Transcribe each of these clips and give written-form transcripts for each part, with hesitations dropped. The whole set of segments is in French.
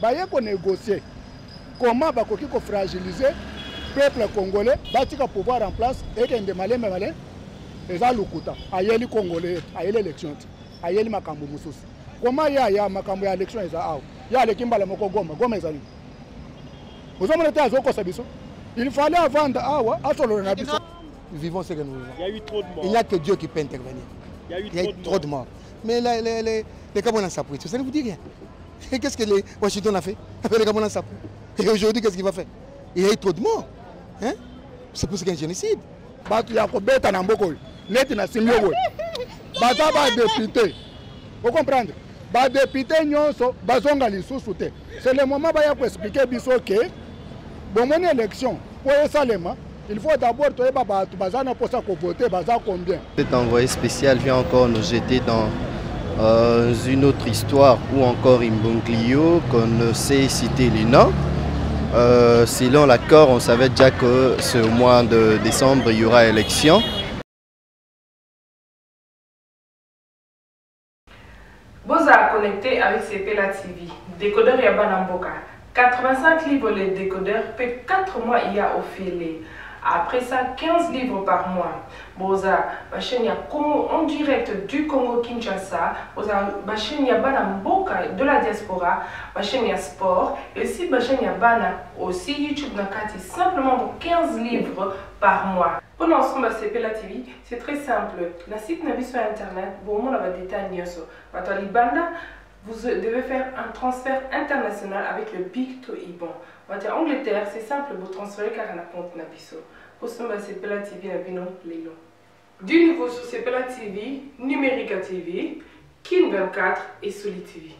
baye ko négocier comment bakoki ko fragiliser peuple congolais batika pouvoir en place et que ndemale memale eza lukuta ayeli congolais ayeli élection ayeli makambo mususu comment ya makambo ya élection eza awo ya lekimbala moko goma ezali ozomona te azokosa biso il fallait avant awa asolo na biso vivons ce que nous vivons. Il y a eu trop de morts. Il n'y a que Dieu qui peut intervenir. Il y a eu trop de morts. Mais les Camerounais s'appuient, ça ne vous dit rien. Et qu'est-ce que les Washington a fait avec les Camerounais s'appuient? Et aujourd'hui, qu'est-ce qu'il va faire? Il y a eu trop de morts. Hein? C'est pour ce qu'il y a un génocide. Il y a un député. Vous comprenez? Les députés, c'est le moment où expliquer que bon, une élection, pour Salema, il faut d'abord voter combien. Cet envoyé spécial vient encore nous jeter dans une autre histoire ou encore Imbonglio qu'on ne sait citer les noms. Selon l'accord, on savait déjà que ce mois de décembre, il y aura élection. Vous êtes connecté avec CPLA TV, décodeur Yabanamboka. 85 livres les décodeurs, peut 4 mois il y a offert. Après ça, 15 livres par mois. Boza, Bachenia en direct du Congo-Kinshasa. Boza, Bachenia Banamboka de la diaspora. Bachenia Sport. Et aussi Bachenia Bana, aussi YouTube Nakati, simplement pour 15 livres par mois. Pour l'ensemble de CPLA TV, c'est très simple. Le site n'a sur internet, bon, on a des détails. Vous devez faire un transfert international avec le Big to Ibon. En Angleterre, c'est simple, vous transférez car on a compte Nabiso. Pour ce moment, CPLA TV, Lelo. Du nouveau sur CPLA TV, Numérica TV, Kin 24 et Soli TV.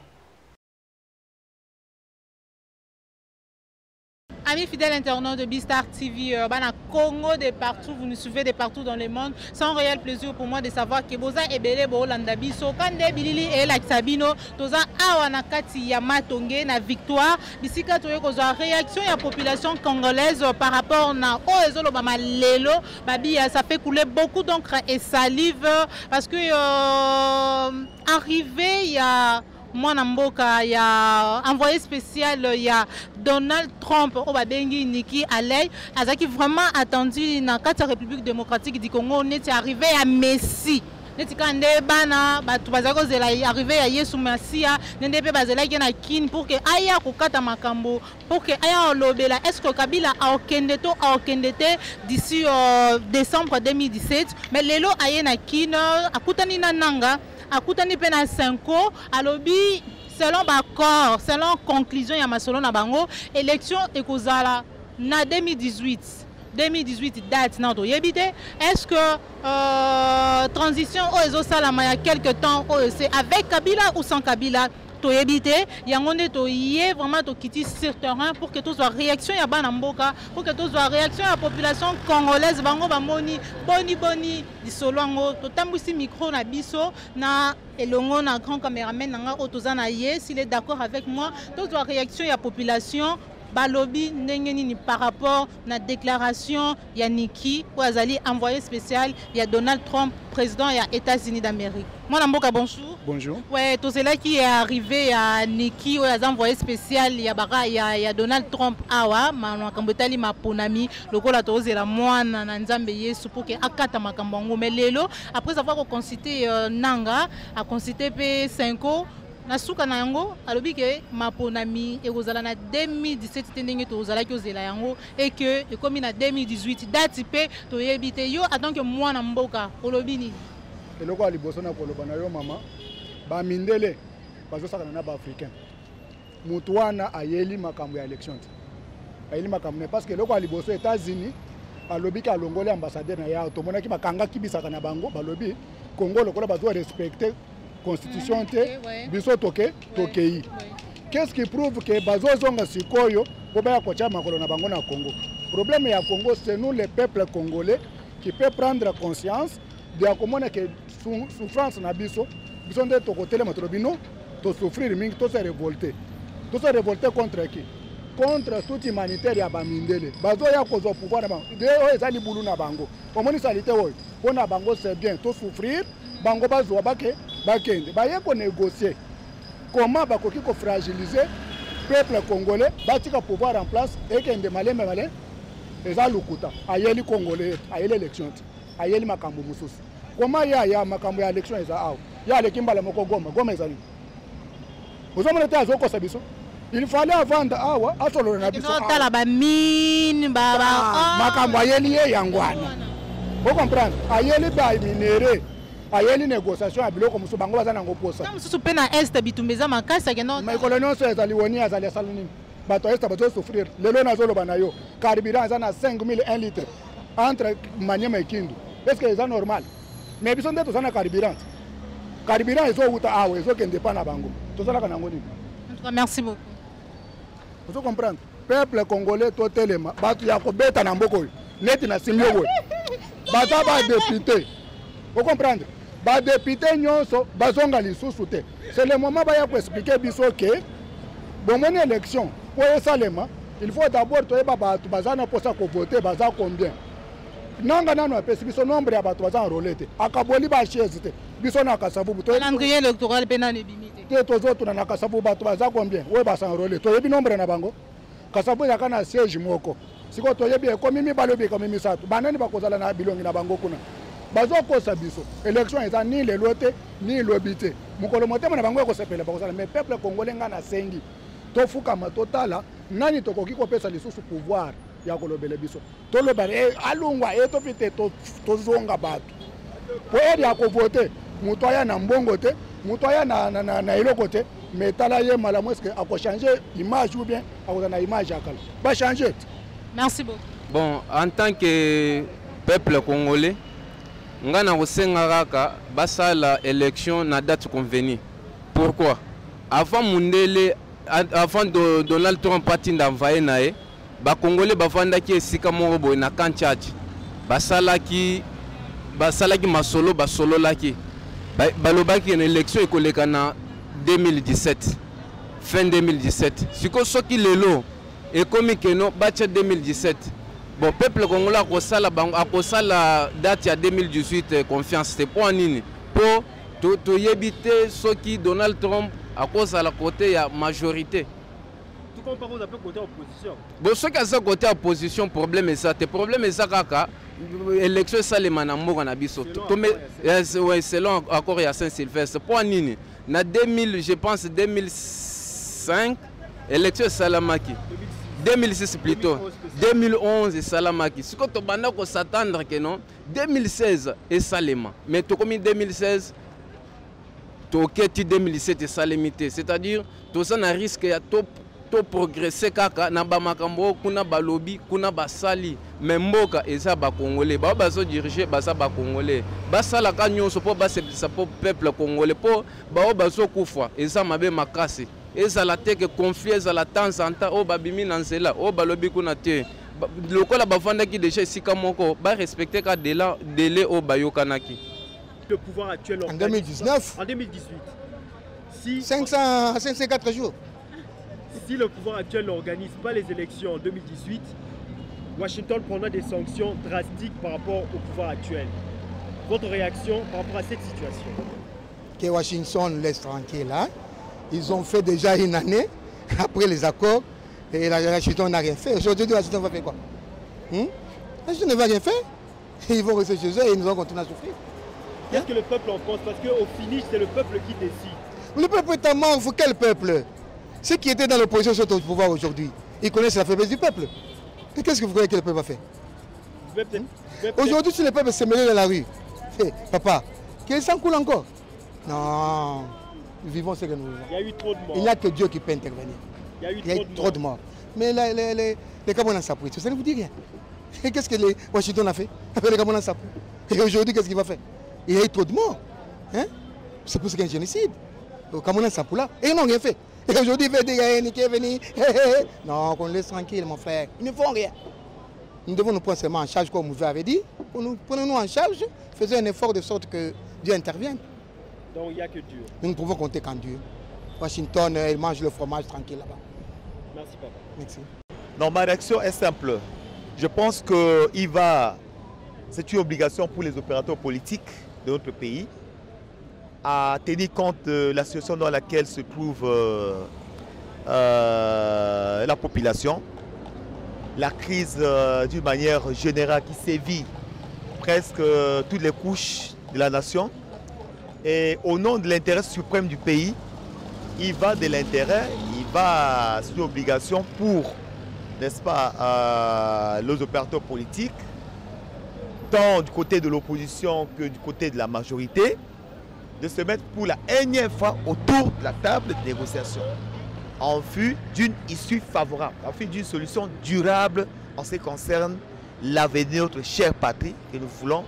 Amis fidèles internautes de Bistar TV, Bana Congo de partout, vous nous suivez de partout dans le monde. C'est un réel plaisir pour moi de savoir que Boza et Belé Bolanda Biso, Kande Bilili et Laksabino, Toza Awana Kati Yamatonge, na victoire. Bisika Toye Koza réaction de la population congolaise par rapport à Oezolo Bama Lelo, Babi, ça fait couler beaucoup d'encre et salive parce que arrivé il y a Mwanamboka, il y a envoyé spécial, il y a Donald Trump, Obabengi Niki Alei, qui vraiment attendu dans la République démocratique du Congo, on est arrivé à Messi. Netikande bana batu bazako arrivé à Yesu Masia nende bazela na kin pour que aya kokata makambo pour que aya lobela est-ce que Kabila a okendete d'ici décembre 2017 mais lelo aya na kin akutani na nanga akutani pe na 5 alobi selon accord selon conclusion ya masolo na bango élection ekozala na 2018 date non est-ce que transition aux salama il y a quelque temps c'est avec Kabila ou sans Kabila to éviter il y a vraiment to quitter sur terrain pour que tout soit réaction ya banamboka pour que tout soit réaction à la population congolaise bango bamoni boni di solongo to tambusi micro na biso na elongo na grand caméraman nanga otozana ye s'il est d'accord avec moi tout soit réaction à la population balobi ndengeni par rapport à la déclaration ya Niki ou azali envoyé spécial il y a Donald Trump président des États-Unis d'Amérique. Moi Namboka bonjour. Bonjour. Ouais, tout cela qui est arrivé à Niki ou a envoyé spécial il y a Donald Trump awa makambotali maponami lokola tozela mwana na nzambe Yesu pour que akata makambo mais lelo après avoir consulté nanga a consulté P5 nasuka na yango alobi ke maponami ekozala na 2017 tendenge tozala ki ozela yango et que ekomi na 2018 date pe toyebi te yo en tant que mwana mboka olobi nini eloko ya liboso na koloba na yo mama bamindele bazosakana na baafricain mutu wana ayeli makambo ya élection ayeli makambo parce que eloko ya liboso États-Unis alobi ke alongoli ambassadeur na ya tomonaki bakangaki bisaka na bango balobi Congo lokola bazo respecter constitution te biso toke tokei. Qu'est-ce qui prouve que bazozonga sikoyo po ba kocha makolo na bango na Congo? Problème ya Congo c'est nous les peuples congolais qui peut prendre conscience de akomona que souffrance na biso nde tokotele matrobino to souffrir mingi to se révolter contre qui? Contre toute humanitaire ya bamindele bazo ya kozo pouvoir na bango de o ezali bulu na bango omoni salite oyo pona bango c'est bien to souffrir bango bazwa bakende baye ko négocier comment bakoki ko fragiliser peuple congolais batika pouvoir en place et que de malin malin eza lukuta ayeli congolais ayeli élection ayeli makambo mususu comment ya makambo ya élection eza awa ya le kimbala moko goma ezali ozomona te azokosa biso il fallait avant awa asolola na biso tala ba mine makambo ayeli ye yangwana vous comprenez ayeli ba minéré ayeli négociation ya biloko musu bango baza nango posa na mususu pe na est bitumbeza makasa ke no maikolo nyonso ezali woni azali asala nini bato est bazosouffrir lelo nazoloba na yo carburant eza na 5001 litres entre Maniema et Kindu est-ce que eza normal mais biso nde toza na carburant ezowuta awa ezokende pa na bango tozalaka nango nini. En tout cas, merci beaucoup. Vous comprenez peuple congolais totelema bato ya kobeta na mboko oyo neti na simio boye baza badepute okomprendre badepute nyonso bazonga lisusu te c'est le moment baya koexplike biso ke bomoni élection po esalema il faut d'abord toyeba bato baza na mposa kovote baza combien nanga nano apesi biso nombre ya bato baza enrôle te akaboli bachese te biso na kasavubu calendrier électoral pe na lebimi te tozotuna na kasavubu bato baza combien oyo basa enrôle toyebi nombre na bango kasavubu ezaka na siège moko siko toyebi ekomi mibale oyo ekomi misato banani bakozala na bilongi na bango kuna bazokosa biso élection eza ni lelo te ni lobi te mokolo motema na bango ekosepela bakozala mais peuple congolais nga na sengi tofukama totala nani tokoki kopesa lisusu pouvoir ya kolobela biso toloba alungwa tofite tozonga bato po eri ya kovote moto aya na mbongo te moto aya na eloko te mais tala ye malamu eske akochange image ou bien akozala na image ya kala bachange. Merci beaucoup. Bon, en tant que peuple congolais, nga na kosenga kaka basala élection na date convenue. Pourquoi? Avant Donald Trump atinda envoyer nae, ba congolais bafandaki esika moko boye na Kanchachi. Basalaki masolo basololaki. Balobaki na élection ekoleka na 2017. Fin 2017. Siko soki lelo et comme que bacha 2017 bon peuple congolais a la date à 2018 confiance c'est pour nini pour to yebite ce qui Donald Trump à cause à la côté ya majorité tout comme par exemple côté opposition bon ce qui a côté opposition problème est ça te problème est ça kaka élection ça les manambo na biso selon accord ya Saint-Sylvestre pour nini na 2000 je pense 2005 élection Salamaki 2006 plutôt 2011 et Salamaki ce que tu vas s'attendre que non 2016 et Salema mais tu comme 2016 tu as 2017 et Salemité c'est-à-dire tu as un risque à to progresser kaka na ba makambo kuna balobi kuna basali mais mboka eza ba congolais ba bazo diriger basa ba congolais basala ka nyonso po basa peuple congolais po ba bazo kufa eza mabe makasi eza la teke confie eza la temps en temps o babimi na nzela o balobi kuna te lokola bafandaki déjà sika moko ba respecter ka délai o bayokanaki. Le pouvoir actuel en 2019 en 2018 si 504 jours. Si le pouvoir actuel n'organise pas les élections en 2018, Washington prendra des sanctions drastiques par rapport au pouvoir actuel. Votre réaction par rapport à cette situation? Que Washington laisse tranquille. Hein? Ils ont fait déjà une année après les accords et Washington n'a rien fait. Aujourd'hui, Washington va faire quoi? Washington ne va rien faire. Ils vont rester chez eux et ils vont continuer à souffrir. Qu'est-ce que le peuple en pense? Parce qu'au finish, c'est le peuple qui décide. Le peuple est en mort. Quel peuple? Ceux qui étaient dans l'opposition sont au pouvoir aujourd'hui. Ils connaissent la faiblesse du peuple. Et qu'est-ce que vous croyez que le peuple va faire? Aujourd'hui, si le peuple s'est mêlé dans la rue, hey, papa, qu'il s'en coule encore? Non, nous vivons ce que nous vivons. Il y a eu trop de morts. Il n'y a que Dieu qui peut intervenir. Il y a eu trop de morts. Mais les Camerounais s'appuient, ça ne vous dit rien. Et qu'est-ce que les Washington a fait avec les Camerounais s'appuient? Et aujourd'hui, qu'est-ce qu'il va faire? Il y a eu trop de morts. Hein? C'est pour ce qu'il y a un génocide. Les Camerounais s'appuient là. Et ils n'ont rien fait. Et aujourd'hui, il veut dire qu'il est venu. Non, qu'on laisse tranquille, mon frère. Ils ne font rien. Nous devons nous prendre seulement en charge, comme vous avez dit. Prenons-nous en charge, faisons un effort de sorte que Dieu intervienne. Donc il n'y a que Dieu. Nous ne pouvons compter qu'en Dieu. Washington, il mange le fromage tranquille là-bas. Merci, papa. Merci. Non, ma réaction est simple. Je pense que c'est une obligation pour les opérateurs politiques de notre pays à tenir compte de la situation dans laquelle se trouve la population, la crise d'une manière générale qui sévit presque toutes les couches de la nation. Et au nom de l'intérêt suprême du pays, il va de l'intérêt, il va sur l'obligation pour, n'est-ce pas, les opérateurs politiques, tant du côté de l'opposition que du côté de la majorité, de se mettre pour la énième fois autour de la table de négociation, en vue d'une issue favorable, en vue d'une solution durable en ce qui concerne l'avenir de notre chère patrie, que nous voulons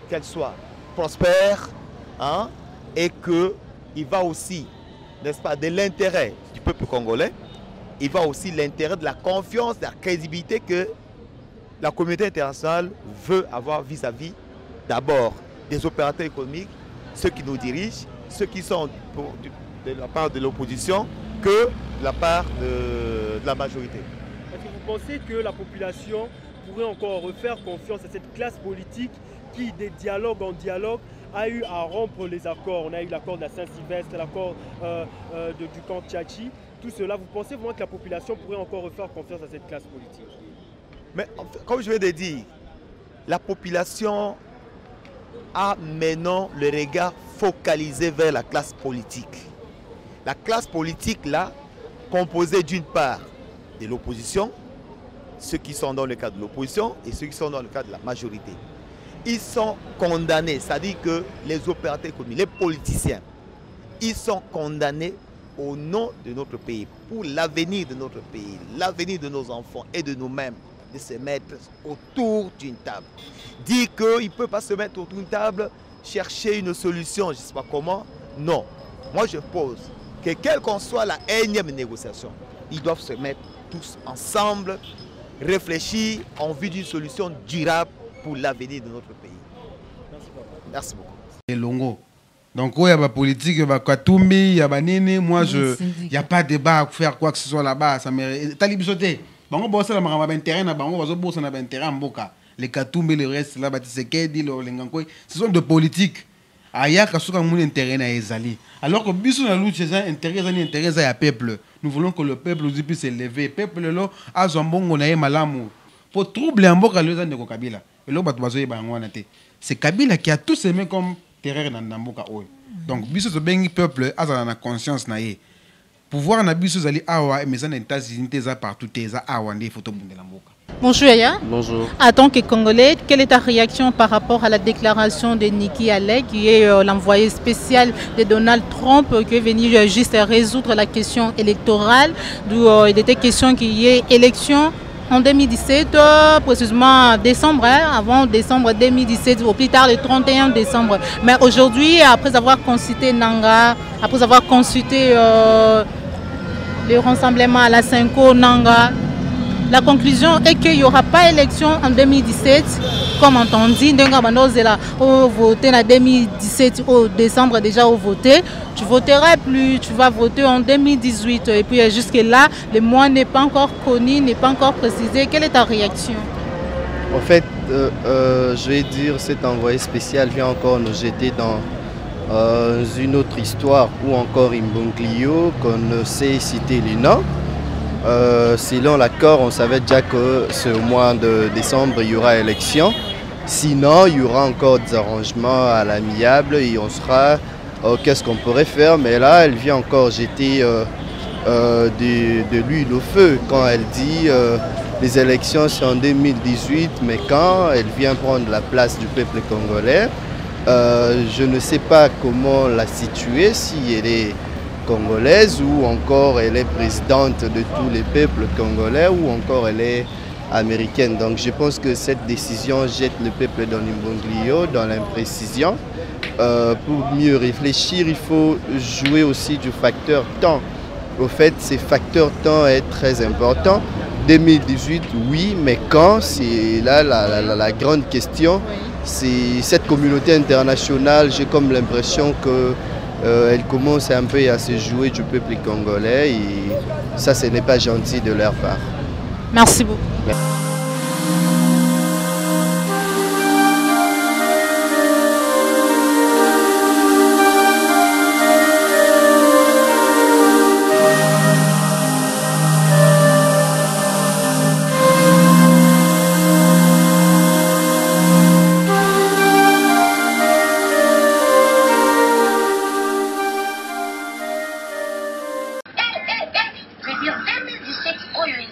qu'elle soit prospère, hein, et qu'il va aussi, n'est-ce pas, de l'intérêt du peuple congolais, il va aussi l'intérêt de la confiance, de la crédibilité que la communauté internationale veut avoir vis-à-vis d'abord des opérateurs économiques, ceux qui nous dirigent, ceux qui sont de la part de l'opposition, que de la part de la majorité. Est-ce que vous pensez que la population pourrait encore refaire confiance à cette classe politique qui, des dialogues en dialogue, a eu à rompre les accords? On a eu l'accord de la Saint-Sylvestre, l'accord du camp Tchachi. Tout cela, vous pensez vraiment que la population pourrait encore refaire confiance à cette classe politique? Mais comme je viens de dire, la population a maintenant le regard focalisé vers la classe politique. La classe politique, là, composée d'une part de l'opposition, ceux qui sont dans le cadre de l'opposition et ceux qui sont dans le cadre de la majorité. Ils sont condamnés, c'est-à-dire que les opérateurs économiques, les politiciens, ils sont condamnés au nom de notre pays, pour l'avenir de notre pays, l'avenir de nos enfants et de nous-mêmes, de se mettre autour d'une table. Dire qu'ils ne peuvent pas se mettre autour d'une table, chercher une solution, je ne sais pas comment. Non. Moi, je pose que quelle qu'en soit la énième négociation, ils doivent se mettre tous ensemble, réfléchir en vue d'une solution durable pour l'avenir de notre pays. Merci beaucoup. Et Longo. Donc, il y a la politique, il y a Katumbi, il y a Banini. Moi, il n'y a pas de débat à faire quoi que ce soit là-bas. Ça mérite. Talib sauté. Bango bossa la marama intérêt na bango bazo bossa na intérêt mboka. Les Katumbi, le reste là, Batisekedi, le Lengankoi, ce sont de politique. Aya kasuka moun intérêt na ezali. Alors que biso na lutte c'est intérêt à peuple. Nous voulons que le peuple aussi puisse s'élever. Peuple là a zombongo na malamu. Pour troubler mboka le zande ko Kabila. Et là bato bazo yeba ngwana te. C'est Kabila qui a tout semé comme terreur dans mboka oyo. Donc biso so bengi peuple azana na conscience na ye. Pouvoir na biso zali awa mais ça na États-Unis teza partout teza awa ndé photo bundela mboka. Bonjour Yaya. Bonjour. En tant que Congolais, quelle est ta réaction par rapport à la déclaration de Nikki Haley, qui est l'envoyé spécial de Donald Trump, qui est venu juste résoudre la question électorale, d'où il était question qu'il y ait élection en 2017, précisément décembre, avant décembre 2017, au plus tard le 31 décembre. Mais aujourd'hui, après avoir consulté Nanga, après avoir consulté le rassemblement à la Cinco Nanga, la conclusion est qu'il n'y aura pas élection en 2017, comme entendu. Au voter en 2017, au décembre déjà au voter, tu voteras plus, tu vas voter en 2018. Et puis jusque-là, le mois n'est pas encore connu, n'est pas encore précisé. Quelle est ta réaction? En fait, je vais dire, cet envoyé spécial vient encore nous jeter dans une autre histoire, ou encore Imbonglio, qu'on ne sait citer les noms. Selon l'accord, on savait déjà que ce mois de décembre, il y aura élection. Sinon, il y aura encore des arrangements à l'amiable et on sera qu'est-ce qu'on pourrait faire. Mais là, elle vient encore jeter de l'huile au feu quand elle dit les élections c'est en 2018, mais quand elle vient prendre la place du peuple congolais, je ne sais pas comment la situer, si elle est congolaise ou encore elle est présidente de tous les peuples congolais ou encore elle est américaine. Donc je pense que cette décision jette le peuple dans l'imbroglio, dans l'imprécision. Pour mieux réfléchir, il faut jouer aussi du facteur temps. Au fait, ce facteur temps est très important. 2018, oui, mais quand? C'est là la grande question. C'est cette communauté internationale, j'ai comme l'impression que elle commence un peu à se jouer du peuple congolais et ça, ce n'est pas gentil de leur part. Merci beaucoup. Merci.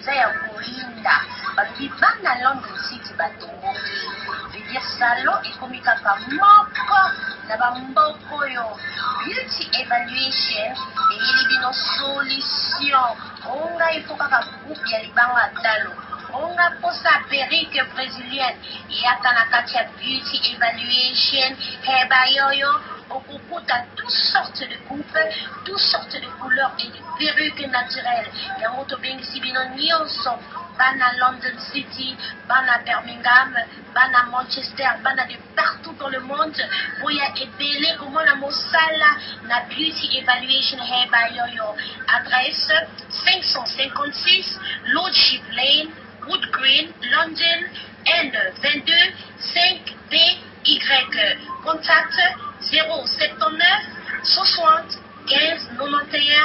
eza ya koyinda bakiba na London City batomboki veut dire salon ekomi kaka moko na bamboka oyo beauty evaluation eyeli bino solution onga ifo kaka groupe ya libanga talo onga posa perruque brésilienne yaka na kati ya beauty evaluation heba yoyo okukuta toutes sortes de coupes, toutes sortes de couleurs et de perruques naturelles. Yango tobengisi bino nyonso bana London City, bana Birmingham, bana Manchester, bana de partout dans le monde. Boya ebele komona mosala na beauty evaluation heba yoyo. Adresse 556 Lordship Lane, Wood Green, London, N22 5BY. Contact 079 60 15 91